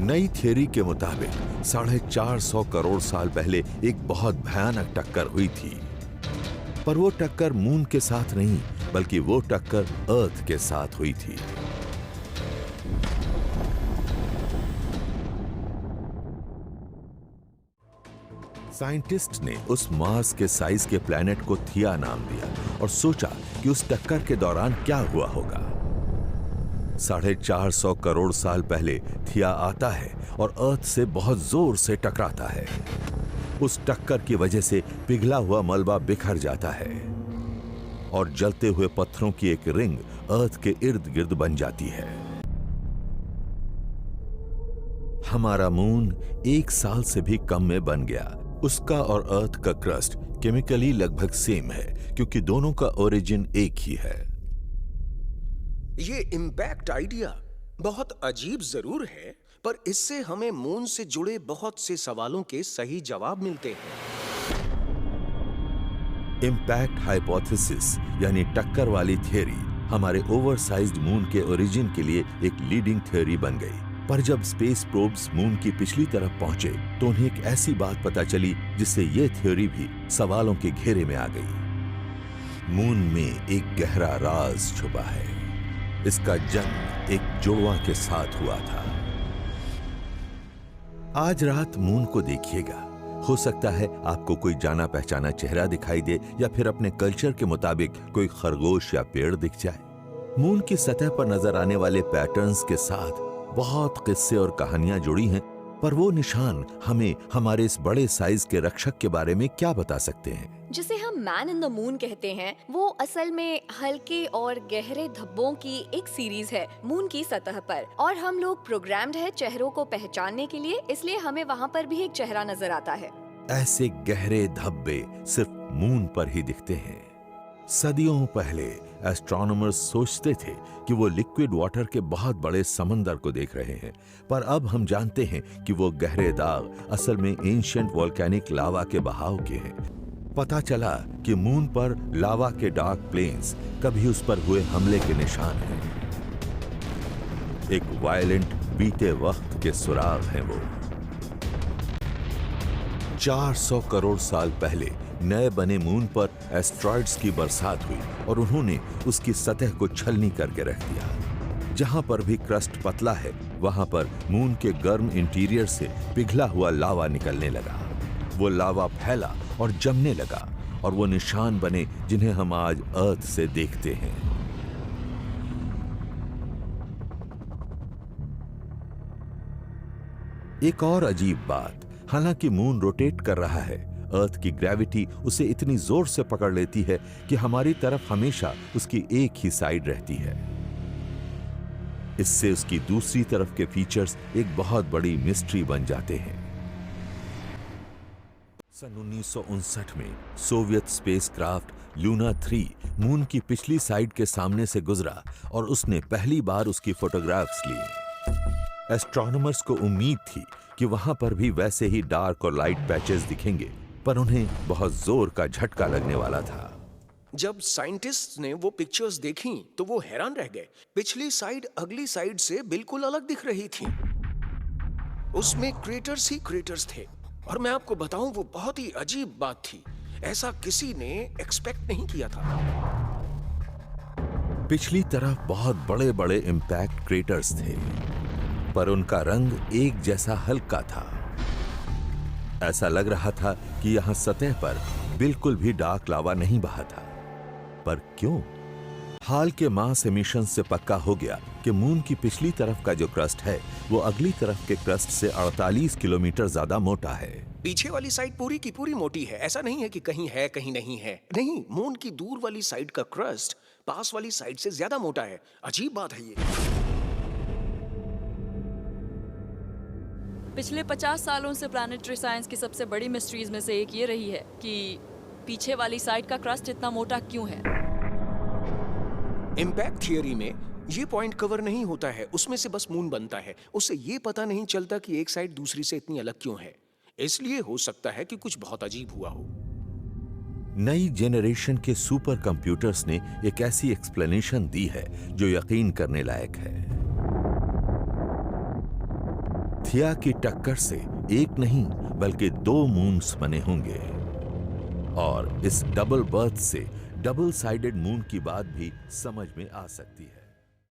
नई थियरी के मुताबिक 450 करोड़ साल पहले एक बहुत भयानक टक्कर हुई थी, पर वो टक्कर मून के साथ नहीं बल्कि वो टक्कर अर्थ के साथ हुई थी। साइंटिस्ट ने उस मार्स के साइज के प्लैनेट को थिया नाम दिया और सोचा कि उस टक्कर के दौरान क्या हुआ होगा। 450 करोड़ साल पहले थिया आता है और अर्थ से बहुत जोर से टकराता है। उस टक्कर की वजह से पिघला हुआ मलबा बिखर जाता है और जलते हुए पत्थरों की एक रिंग अर्थ के इर्द गिर्द बन जाती है। हमारा मून 1 साल से भी कम में बन गया। उसका और अर्थ का क्रस्ट केमिकली लगभग सेम है क्योंकि दोनों का ओरिजिन एक ही है। ये इम्पैक्ट आइडिया बहुत अजीब जरूर है, पर इससे हमें मून से जुड़े बहुत से सवालों के सही जवाब मिलते हैं। इम्पैक्ट हाइपोथेसिस यानी टक्कर वाली थियरी हमारे ओवरसाइज्ड मून के ओरिजिन के लिए एक लीडिंग थियरी बन गई। पर जब स्पेस प्रोब्स मून की पिछली तरफ पहुंचे तो उन्हें एक ऐसी बात पता चली जिससे यह थ्योरी भी सवालों के घेरे में आ गई। मून में एक गहरा राज छुपा है। इसका जन्म एक जुड़वा के साथ हुआ था। आज रात मून को देखिएगा। हो सकता है आपको कोई जाना पहचाना चेहरा दिखाई दे या फिर अपने कल्चर के मुताबिक कोई खरगोश या पेड़ दिख जाए। मून की सतह पर नजर आने वाले पैटर्न्स के साथ बहुत किस्से और कहानियां जुड़ी हैं, पर वो निशान हमें हमारे इस बड़े साइज के रक्षक के बारे में क्या बता सकते हैं? जिसे हम मैन इन द मून कहते हैं, वो असल में हल्के और गहरे धब्बों की एक सीरीज है मून की सतह पर, और हम लोग प्रोग्राम्ड है चेहरों को पहचानने के लिए, इसलिए हमें वहाँ पर भी एक चेहरा नजर आता है। ऐसे गहरे धब्बे सिर्फ मून पर ही दिखते हैं। सदियों पहले एस्ट्रोनॉमर्स सोचते थे कि वो लिक्विड वाटर के बहुत बड़े समंदर को देख रहे हैं, पर अब हम जानते हैं कि वो गहरे दाग असल में एंशिएंट वोल्केनिक लावा के बहाव के हैं। पता चला कि मून पर लावा के डार्क प्लेन्स कभी उस पर हुए हमले के निशान हैं। एक वायलेंट बीते वक्त के सुराग हैं वो। 400 करोड़ साल पहले नए बने मून पर एस्ट्रॉइड्स की बरसात हुई और उन्होंने उसकी सतह को छलनी करके रख दिया। जहां पर भी क्रस्ट पतला है वहां पर मून के गर्म इंटीरियर से पिघला हुआ लावा निकलने लगा। वो लावा फैला और जमने लगा और वो निशान बने जिन्हें हम आज अर्थ से देखते हैं। एक और अजीब बात, हालांकि मून रोटेट कर रहा है, अर्थ की ग्रेविटी उसे इतनी जोर से पकड़ लेती है कि हमारी तरफ हमेशा उसकी एक ही साइड रहती है। इससे उसकी दूसरी तरफ के फीचर्स एक बहुत बड़ी मिस्ट्री बन जाते हैं। सन 1959 में सोवियत स्पेसक्राफ्ट लूना 3 मून की पिछली साइड के सामने से गुजरा और उसने पहली बार उसकी फोटोग्राफ्स ली। एस्ट्रोनॉमर्स को उम्मीद थी कि वहां पर भी वैसे ही डार्क और लाइट पैचेस दिखेंगे, पर उन्हें बहुत जोर का झटका लगने वाला था। जब साइंटिस्ट्स ने वो पिक्चर्स देखी तो वो हैरान रह गए। पिछली साइड अगली साइड से बिल्कुल अलग दिख रही थी। उसमें क्रेटर्स ही क्रेटर्स थे, और मैं आपको बताऊं वो बहुत ही अजीब बात थी। ऐसा किसी ने एक्सपेक्ट नहीं किया था। पिछली तरफ बहुत बड़े बड़े इंपैक्ट क्रेटर्स थे, पर उनका रंग एक जैसा हल्का था। ऐसा लग रहा था कि यहां सतह पर बिल्कुल भी डार्क लावा नहीं बहा था। पर क्यों? हाल के मास एमिशन से पक्का हो गया कि मून की पिछली तरफ का जो क्रस्ट है वो अगली तरफ के क्रस्ट से 48 किलोमीटर ज्यादा मोटा है। पीछे वाली साइड पूरी की पूरी मोटी है। ऐसा नहीं है कि कहीं है कहीं नहीं है। नहीं, मून की दूर वाली साइड का क्रस्ट पास वाली साइड से ज्यादा मोटा है। अजीब बात है ये। पिछले 50 सालों से प्लैनेटरी साइंस की सबसे बड़ी मिस्ट्रीज में से एक ये रही है कि पीछे वाली साइड का क्रस्ट इतना मोटा क्यों है। इम्पैक्ट थियरी में ये पॉइंट कवर नहीं होता है। उसमें से बस मून बनता है। उससे ये पता नहीं चलता कि एक साइड दूसरी से इतनी अलग क्यों है। इसलिए हो सकता है कि कुछ बहुत अजीब हुआ हो। नई जेनरेशन के सुपर कंप्यूटर्स ने एक ऐसी एक्सप्लेनेशन दी है जो यकीन करने लायक है। थिया की टक्कर से एक नहीं बल्कि 2 मून्स बने होंगे और इस डबल बर्थ से डबल साइडेड मून की बात भी समझ में आ सकती है।